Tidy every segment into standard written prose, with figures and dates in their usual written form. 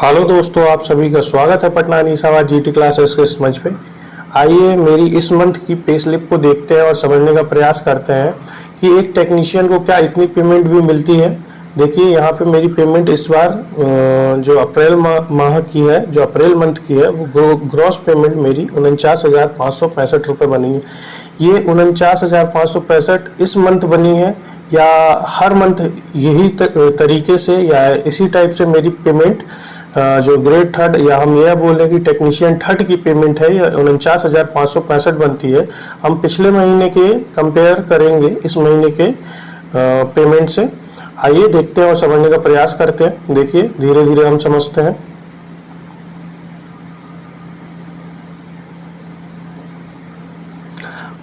Hello दोस्तों, आप सभी का स्वागत है पटना अनीसाबाद जीटी क्लासेस के इस मंच पे। आइए मेरी इस मंथ की पे स्लिप को देखते हैं और समझने का प्रयास करते हैं कि एक टेक्नीशियन को क्या इतनी पेमेंट भी मिलती है। देखिए यहाँ पे मेरी पेमेंट इस बार जो अप्रैल माह की है, जो अप्रैल मंथ की है, वो ग्रॉस पेमेंट मेरी 49,565 रुपये बनी है। ये 49,565 इस मंथ बनी है या हर मंथ यही तरीके से या इसी टाइप से मेरी पेमेंट जो ग्रेड थर्ड या हम यह बोले कि टेक्नीशियन थर्ड की पेमेंट है, यह 49,565 बनती है। हम पिछले महीने के कंपेयर करेंगे इस महीने के पेमेंट से। आइए देखते हैं और समझने का प्रयास करते हैं। देखिए धीरे धीरे हम समझते हैं।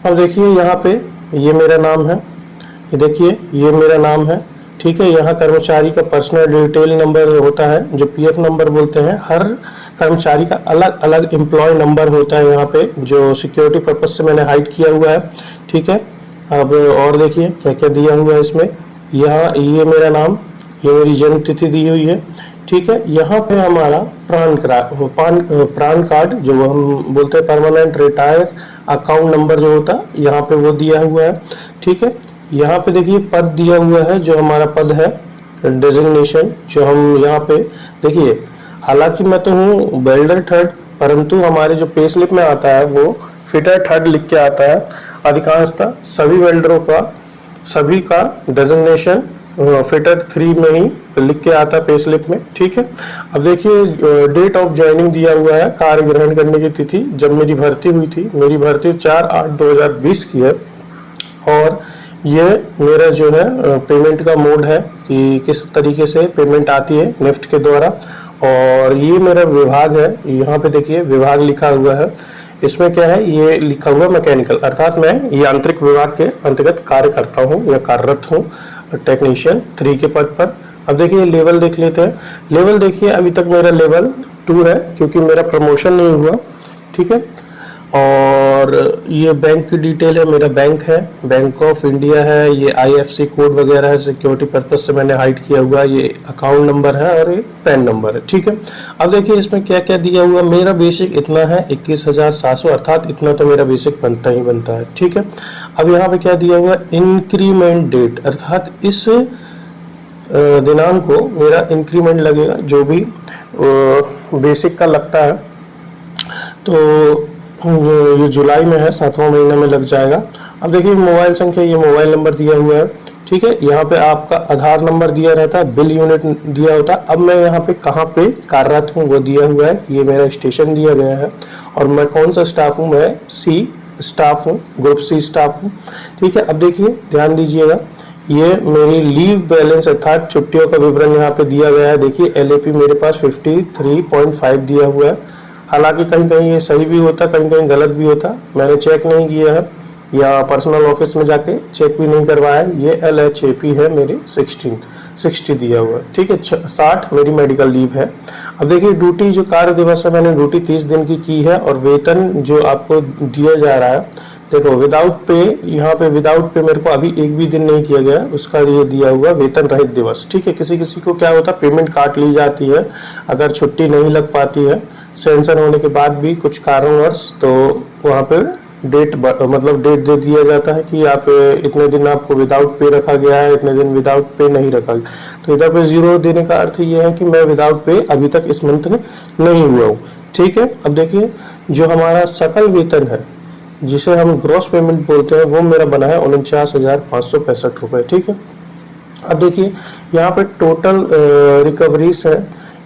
अब देखिए यहाँ पे ये मेरा नाम है, ये देखिए ये मेरा नाम है, ठीक है। यहाँ कर्मचारी का पर्सनल डिटेल नंबर होता है जो पीएफ नंबर बोलते हैं। हर कर्मचारी का अलग अलग एम्प्लॉय नंबर होता है यहाँ पे, जो सिक्योरिटी पर्पज से मैंने हाइड किया हुआ है, ठीक है। अब और देखिए क्या क्या दिया हुआ है इसमें। यहाँ ये मेरा नाम, ये मेरी जन्म तिथि दी हुई है, ठीक है। यहाँ पे हमारा प्राण कार्ड जो हम बोलते हैं परमानेंट रिटायर अकाउंट नंबर जो होता है, यहाँ पे वो दिया हुआ है, ठीक है। यहाँ पे देखिए पद दिया हुआ है, जो हमारा पद है डेजिग्नेशन, जो हम यहाँ पे देखिए। हालांकि मैं तो हूँ वेल्डर थर्ड, परंतु हमारे जो पे स्लिप में आता है वो फिटर थर्ड लिख के आता है। अधिकांशतः सभी वेल्डरों का, सभी का डेजिग्नेशन फिटर 3 में ही लिख के आता है पे स्लिप में, ठीक है। अब देखिए डेट ऑफ ज्वाइनिंग दिया हुआ है, कार्य ग्रहण करने की तिथि जब मेरी भर्ती हुई थी। मेरी भर्ती 4/8/2020 की है। और ये मेरा जो है पेमेंट का मोड है कि किस तरीके से पेमेंट आती है निफ्ट के द्वारा। और ये मेरा विभाग है, यहाँ पे देखिए विभाग लिखा हुआ है। इसमें क्या है, ये लिखा हुआ मैकेनिकल, अर्थात मैं यांत्रिक विभाग के अंतर्गत कार्य करता हूँ या कार्यरत हूँ टेक्नीशियन 3 के पद पर। अब देखिए लेवल देख लेते हैं। लेवल देखिए अभी तक मेरा लेवल 2 है क्योंकि मेरा प्रमोशन नहीं हुआ, ठीक है। और ये बैंक की डिटेल है, मेरा बैंक है बैंक ऑफ इंडिया है, ये IFC कोड वगैरह है, सिक्योरिटी पर्पज से मैंने हाइड किया हुआ, ये अकाउंट नंबर है और ये पैन नंबर है, ठीक है। अब देखिए इसमें क्या क्या दिया हुआ। मेरा बेसिक इतना है 21,700, अर्थात इतना तो मेरा बेसिक बनता ही बनता है, ठीक है। अब यहाँ पे क्या दिया हुआ, इंक्रीमेंट डेट, अर्थात इस दिनांक को मेरा इंक्रीमेंट लगेगा, जो भी बेसिक का लगता है। तो ये जुलाई में है, 7वां महीने में लग जाएगा। अब देखिए मोबाइल संख्या, ये मोबाइल नंबर दिया हुआ है, ठीक है। यहाँ पे आपका आधार नंबर दिया रहता है, बिल यूनिट दिया होता है। अब मैं यहाँ पे कहाँ पे कार्यरत हूँ वो दिया हुआ है, ये मेरा स्टेशन दिया गया है। और मैं कौन सा स्टाफ हूँ, मैं C स्टाफ हूँ, ग्रुप C स्टाफ हूँ, ठीक है। अब देखिए ध्यान दीजिएगा, ये मेरी लीव बैलेंस अर्थात छुट्टियों का विवरण यहाँ पे दिया गया है। देखिए LAP मेरे पास 53.5 दिया हुआ है। हालांकि कहीं कहीं ये सही भी होता, कहीं कहीं गलत भी होता, मैंने चेक नहीं किया है या पर्सनल ऑफिस में जाके चेक भी नहीं करवाया है। ये LHAP है मेरे 60 दिया हुआ है, ठीक है। 60 मेरी मेडिकल लीव है। अब देखिए ड्यूटी जो कार्य दिवस है, मैंने ड्यूटी 30 दिन की है। और वेतन जो आपको दिया जा रहा है, देखो विदाउट पे, यहाँ पे विदाउट पे मेरे को अभी एक भी दिन नहीं किया गया, उसका ये दिया हुआ वेतन रहित दिवस, ठीक है। किसी किसी को क्या होता है, पेमेंट काट ली जाती है अगर छुट्टी नहीं लग पाती है सेंशन होने के बाद भी कुछ कारणवश, तो वहाँ पे डेट मतलब डेट दे दिया जाता है कि आप इतने दिन आपको विदाउट पे रखा गया है, इतने दिन विदाउट पे नहीं रखा गया। तो इधर पे 0 देने का अर्थ ये है कि मैं विदाउट पे अभी तक इस मंथ में नहीं हुआ हूँ, ठीक है। अब देखिए जो हमारा सकल वेतन है, जिसे हम ग्रॉस पेमेंट बोलते हैं, वो मेरा बना है 49,565 रुपये, ठीक है। अब देखिए यहाँ पे टोटल रिकवरीज है।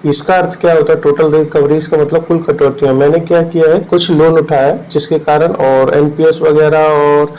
इसका अर्थ क्या होता है, टोटल रिकवरीज का मतलब कुल कटौतियां। मैंने क्या किया है, कुछ लोन उठाया जिसके कारण, और NPS वगैरह और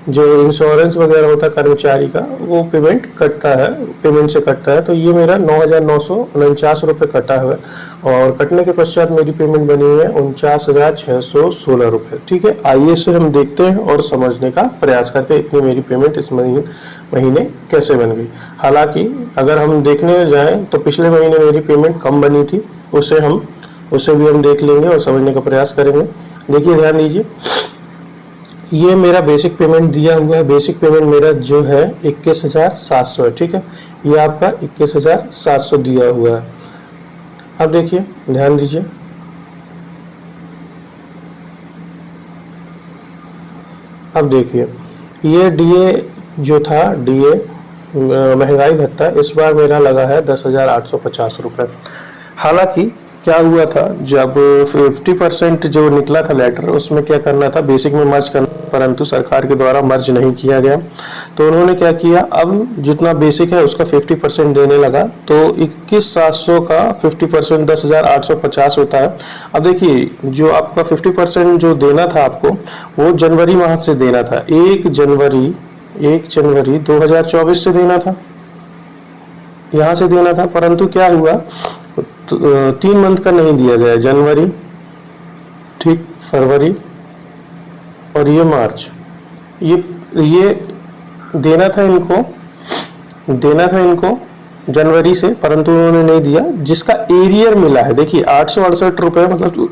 जो इंश्योरेंस वगैरह होता है कर्मचारी का, वो पेमेंट कटता है, पेमेंट से कटता है। तो ये मेरा 9,949 रुपये कटा है। और कटने के पश्चात मेरी पेमेंट बनी है 49,616 रुपये, ठीक है। आइए से हम देखते हैं और समझने का प्रयास करते हैं इतनी मेरी पेमेंट इस महीने कैसे बन गई। हालांकि अगर हम देखने जाएं तो पिछले महीने मेरी पेमेंट कम बनी थी, उसे भी हम देख लेंगे और समझने का प्रयास करेंगे। देखिए ध्यान दीजिए, ये मेरा बेसिक पेमेंट दिया हुआ है। बेसिक पेमेंट मेरा जो है 21,700 है, ठीक है। ये आपका 21,700 दिया हुआ है। अब देखिए, ध्यान दीजिए, अब देखिए ये डीए जो था, डीए महंगाई भत्ता इस बार मेरा लगा है 10,850 रुपये। हालांकि क्या हुआ था, जब 50% जो निकला था लेटर, उसमें क्या करना था, बेसिक में मर्ज करना, परंतु सरकार के द्वारा मर्ज नहीं किया गया। तो उन्होंने क्या किया, अब जितना बेसिक है उसका 50% देने लगा, तो 21,700 का 50% 10,850 होता है। अब देखिए, जो आपका 50% जो देना था आपको, वो जनवरी माह से देना था, 1 जनवरी 2024 से देना था, यहाँ से देना था। परंतु क्या हुआ, 3 मंथ का नहीं दिया गया, जनवरी, ठीक, फरवरी और ये मार्च, ये देना था इनको जनवरी से, परंतु उन्होंने नहीं दिया। जिसका एरियर मिला है, देखिए 868 रुपये, मतलब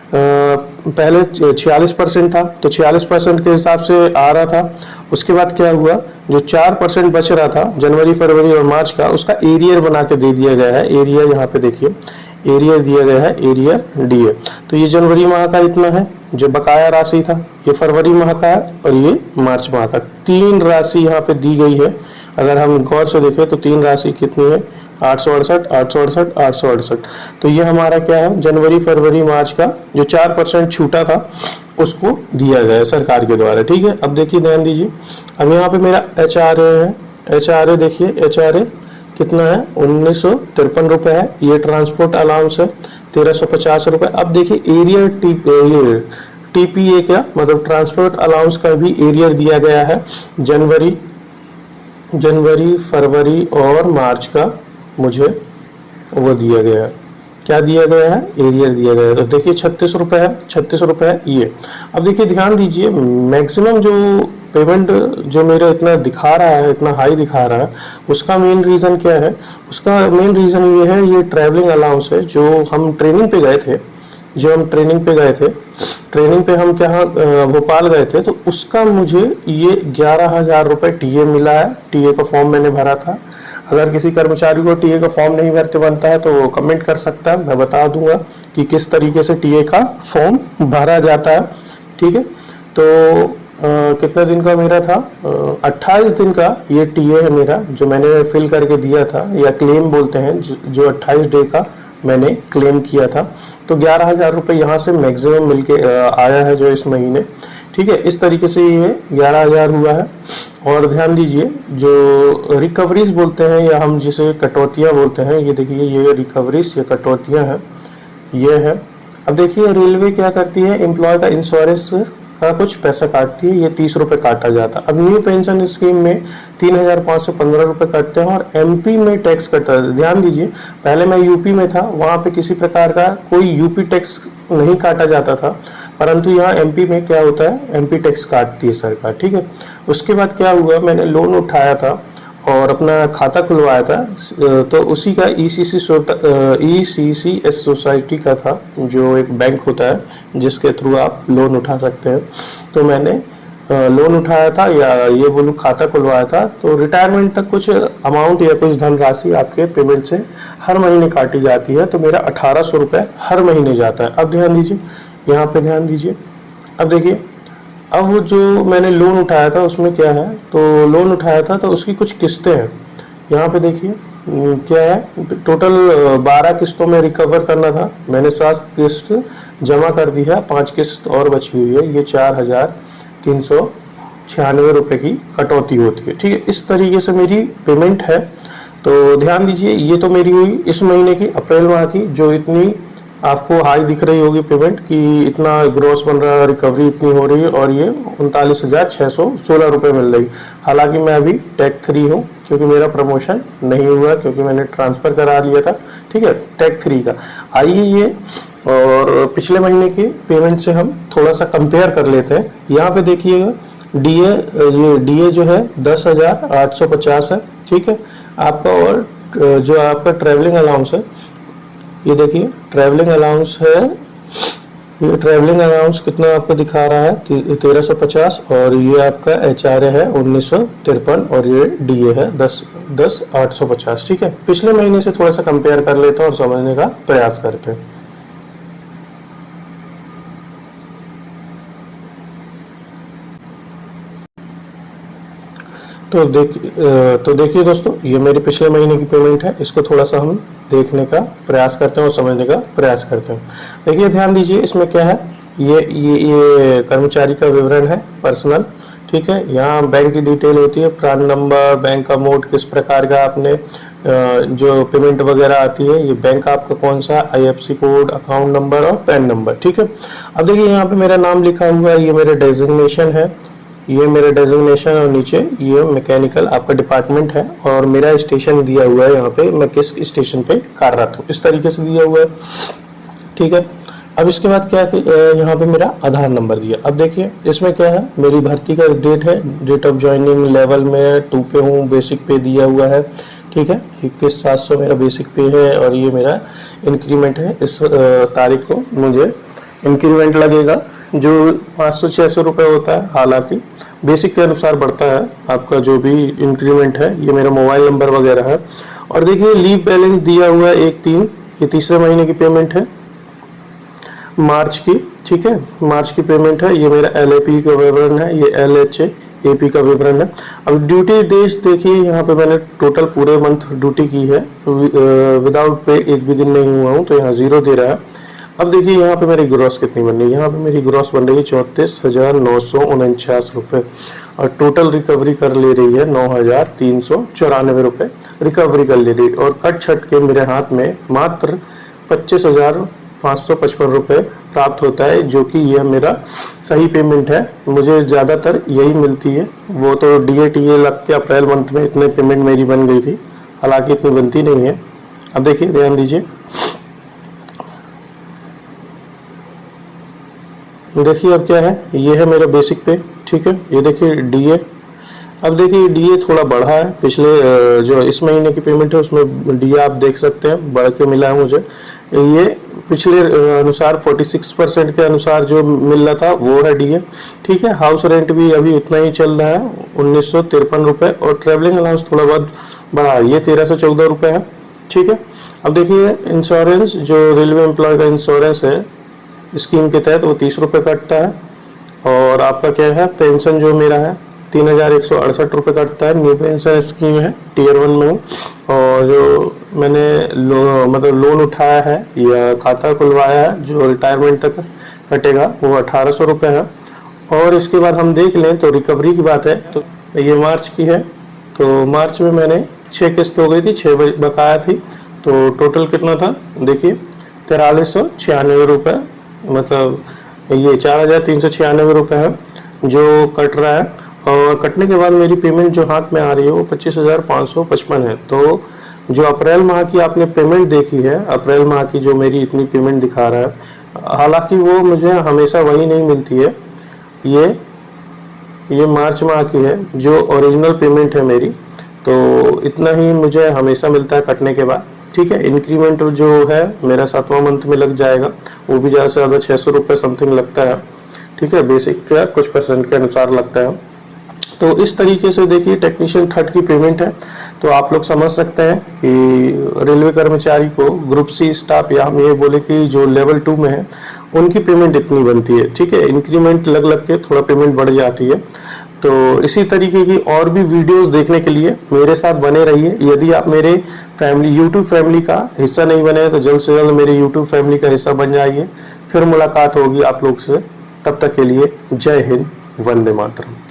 पहले 46% था, तो 46% के हिसाब से आ रहा था। उसके बाद क्या हुआ, जो 4% बच रहा था जनवरी, फरवरी और मार्च का, उसका एरियर बना के दे दिया गया है। एरियर यहाँ पे देखिए, एरियर दिया गया है, एरियर डीए। तो ये जनवरी माह का इतना है जो बकाया राशि था, ये फरवरी माह का है और ये मार्च माह का। 3 राशि यहाँ पे दी गई है। अगर हम गौर से देखें तो 3 राशि कितनी है, 868, 868, 868। तो ये हमारा क्या है, जनवरी, फरवरी, मार्च का जो 4% छूटा था उसको दिया गया है सरकार के द्वारा। ठीक है, अब देखिए, ध्यान दीजिए, अब यहाँ पे मेरा HRA है। HRA देखिए, HRA कितना है, 1953 रुपये है। ये ट्रांसपोर्ट अलाउंस है 1350 रुपये। अब देखिए एरियर TPA क्या, मतलब ट्रांसपोर्ट अलाउंस का भी एरियर दिया गया है, जनवरी, फरवरी और मार्च का मुझे वो दिया गया है। क्या दिया गया है, एरियर दिया गया है। तो देखिए 36 रुपये है, 36 रुपये है ये। अब देखिए, ध्यान दीजिए, मैक्सिमम जो पेमेंट जो मेरा इतना दिखा रहा है, इतना हाई दिखा रहा है, उसका मेन रीज़न क्या है, उसका मेन रीज़न ये है, ये ट्रैवलिंग अलाउंस है। जो हम ट्रेनिंग पे गए थे, ट्रेनिंग पे हम क्या भोपाल गए थे, तो उसका मुझे ये 11,000 रुपये टीए मिला है। टीए का फॉर्म मैंने भरा था। अगर किसी कर्मचारी को टीए का फॉर्म नहीं भरते बनता है तो वो कमेंट कर सकता है, मैं बता दूंगा कि किस तरीके से टीए का फॉर्म भरा जाता है। ठीक है, तो कितने दिन का मेरा था, 28 दिन का ये टीए है मेरा, जो मैंने फिल करके दिया था, या क्लेम बोलते हैं, जो 28 डे का मैंने क्लेम किया था। तो 11,000 रुपये यहाँ से मैक्सिमम मिलके आया है जो इस महीने। ठीक है, इस तरीके से ये 11,000 हुआ है। और ध्यान दीजिए, जो रिकवरीज बोलते हैं, या हम जिसे कटौतियाँ बोलते हैं, ये देखिए, ये रिकवरीज या कटौतियाँ हैं, ये है। अब देखिए, रेलवे क्या करती है, एम्प्लॉय का इंश्योरेंस का कुछ पैसा काटती है, ये 30 रुपये काटा जाता है। अब न्यू पेंशन स्कीम में 3,515 रुपये कटते हैं, और एमपी में टैक्स कटता है। ध्यान दीजिए, पहले मैं यूपी में था, वहाँ पे किसी प्रकार का कोई यूपी टैक्स नहीं काटा जाता था, परंतु यहाँ एमपी में क्या होता है, एमपी टैक्स काटती है सरकार। ठीक है, उसके बाद क्या हुआ, मैंने लोन उठाया था और अपना खाता खुलवाया था, तो उसी का ECCS सोसाइटी का था, जो एक बैंक होता है जिसके थ्रू आप लोन उठा सकते हैं। तो मैंने लोन उठाया था, या ये बोलूँ खाता खुलवाया था। तो रिटायरमेंट तक कुछ अमाउंट या कुछ धनराशि आपके पेमेंट से हर महीने काटी जाती है। तो मेरा 1,800 रुपये हर महीने जाता है। अब ध्यान दीजिए, यहाँ पे ध्यान दीजिए, अब देखिए, अब वो जो मैंने लोन उठाया था उसमें क्या है, तो लोन उठाया था तो उसकी कुछ किस्तें हैं। यहाँ पे देखिए क्या है, टोटल 12 किस्तों में रिकवर करना था। मैंने 7 किस्त जमा कर दी है, 5 किस्त और बची हुई है। ये 4,396 रुपये की कटौती होती है। ठीक है, इस तरीके से मेरी पेमेंट है। तो ध्यान दीजिए, ये तो मेरी हुई इस महीने की, अप्रैल माह की, जो इतनी आपको हाई दिख रही होगी पेमेंट कि इतना ग्रॉस बन रहा है, रिकवरी इतनी हो रही है, और ये 39,616 रुपये मिल रही। हालांकि मैं अभी टैग 3 हूँ, क्योंकि मेरा प्रमोशन नहीं हुआ, क्योंकि मैंने ट्रांसफ़र करा लिया था। ठीक है, टैग 3 का। आइए ये और पिछले महीने की पेमेंट से हम थोड़ा सा कंपेयर कर लेते हैं। यहाँ पे देखिएगा, ये डीए जो है 10,850 है। ठीक है, आपका, और जो आपका ट्रैवलिंग अलाउंस है, ये देखिए ट्रैवलिंग अलाउंस है ये ट्रैवलिंग अलाउंस कितना आपको दिखा रहा है 1350, और ये आपका HRA है 1953, और ये DA है 10,850। ठीक है, पिछले महीने से थोड़ा सा कंपेयर कर लेते हैं और समझने का प्रयास करते हैं। तो देखिए दोस्तों, ये मेरे पिछले महीने की पेमेंट है। इसको थोड़ा सा हम देखने का प्रयास करते हैं और समझने का प्रयास करते हैं। देखिए, ध्यान दीजिए, इसमें क्या है, ये कर्मचारी का विवरण है, पर्सनल। ठीक है, यहाँ बैंक की डिटेल होती है, प्रान नंबर, बैंक अमाउंट, किस प्रकार का आपने जो पेमेंट वगैरह आती है, ये बैंक आपका कौन सा, IFSC कोड, अकाउंट नंबर और पैन नंबर। ठीक है, अब देखिए यहाँ पे मेरा नाम लिखा हुआ है, ये मेरा डेजिग्नेशन है, ये मेरा डेजिग्नेशन, और नीचे ये मैकेनिकल आपका डिपार्टमेंट है, और मेरा स्टेशन दिया हुआ है यहाँ पे, मैं किस स्टेशन पे कार्यरत हूँ, इस तरीके से दिया हुआ है। ठीक है, अब इसके बाद क्या है, यहाँ पे मेरा आधार नंबर दिया। अब देखिए इसमें क्या है, मेरी भर्ती का डेट है, डेट ऑफ ज्वाइनिंग लेवल में 2 पे हूँ, बेसिक पे दिया हुआ है। ठीक है, 21,700 मेरा बेसिक पे है, और ये मेरा इंक्रीमेंट है, इस तारीख को मुझे इंक्रीमेंट लगेगा, जो 500-600 रुपये होता है। हालांकि बेसिक के अनुसार बढ़ता है आपका जो भी इंक्रीमेंट है। ये मेरा मोबाइल नंबर वगैरह है। और देखिए लीव बैलेंस दिया हुआ है 1/3, ये तीसरे महीने की पेमेंट है, मार्च की। ठीक है, मार्च की पेमेंट है। ये मेरा LAP का विवरण है, ये LHAP का विवरण है। अब ड्यूटी डेज देखिए, यहाँ पे मैंने टोटल पूरे मंथ ड्यूटी की है, विदाउट पे एक भी दिन नहीं हुआ हूँ, तो यहाँ 0 दे रहा है। अब देखिए यहाँ पे मेरी ग्रॉस कितनी बन रही है, यहाँ पे मेरी ग्रॉस बन रही है 34,949 रुपये, और टोटल रिकवरी कर ले रही है 9,394 रुपये रिकवरी कर ले रही है। और कट छट के मेरे हाथ में मात्र 25,555 रुपये प्राप्त होता है, जो कि यह मेरा सही पेमेंट है। मुझे ज़्यादातर यही मिलती है, वो तो DA लग के अप्रैल मंथ में इतने पेमेंट मेरी बन गई थी, हालांकि इतनी बनती नहीं है। अब देखिए, ध्यान दीजिए, देखिए अब क्या है, ये है मेरा बेसिक पे। ठीक है, ये देखिए DA। अब देखिए DA थोड़ा बढ़ा है, पिछले जो इस महीने की पेमेंट है उसमें DA आप देख सकते हैं बढ़ के मिला है मुझे। ये पिछले अनुसार 46% के अनुसार जो मिल रहा था वो है DA। ठीक है, हाउस रेंट भी अभी उतना ही चल रहा है, 1953 रुपये, और ट्रैवलिंग अलाउंस थोड़ा बहुत बढ़ा है, ये 1314 रुपये है। ठीक है, अब देखिए इंश्योरेंस, जो रेलवे एम्प्लॉय का इंश्योरेंस है स्कीम के तहत, वो 30 रुपये कटता है। और आपका क्या है, पेंशन जो मेरा है 3,168 रुपये कटता है। न्यू पेंशन स्कीम है, Tier 1 में हूँ। और जो मैंने लोन उठाया है या खाता खुलवाया है जो रिटायरमेंट तक कटेगा, वो 1,800 रुपये है। और इसके बाद हम देख लें तो रिकवरी की बात है, तो ये मार्च की है। तो मार्च में मैंने 6 किस्त हो गई थी, 6 बकाया थी, तो टोटल कितना था देखिए 4,396 रुपये, मतलब ये 4,396 रुपये है जो कट रहा है। और कटने के बाद मेरी पेमेंट जो हाथ में आ रही है वो 25,555 है। तो जो अप्रैल माह की आपने पेमेंट देखी है, अप्रैल माह की जो मेरी इतनी पेमेंट दिखा रहा है, हालांकि वो मुझे हमेशा वही नहीं मिलती है, ये मार्च माह की है जो ओरिजिनल पेमेंट है मेरी, तो इतना ही मुझे हमेशा मिलता है कटने के बाद। ठीक है, इंक्रीमेंट जो है मेरा 7वां मंथ में लग जाएगा, वो भी ज़्यादा से ज़्यादा 600 रुपये समथिंग लगता है। ठीक है, बेसिक का कुछ % के अनुसार लगता है। तो इस तरीके से देखिए टेक्नीशियन थर्ड की पेमेंट है। तो आप लोग समझ सकते हैं कि रेलवे कर्मचारी को ग्रुप C स्टाफ, या हम ये बोले कि जो लेवल 2 में है उनकी पेमेंट इतनी बनती है। ठीक है, इंक्रीमेंट लग लग के थोड़ा पेमेंट बढ़ जाती है। तो इसी तरीके की और भी वीडियोस देखने के लिए मेरे साथ बने रहिए। यदि आप मेरे यूट्यूब फैमिली का हिस्सा नहीं बने तो जल्द से जल्द मेरे यूट्यूब फैमिली का हिस्सा बन जाइए। फिर मुलाकात होगी आप लोग से, तब तक के लिए जय हिंद, वंदे मातरम।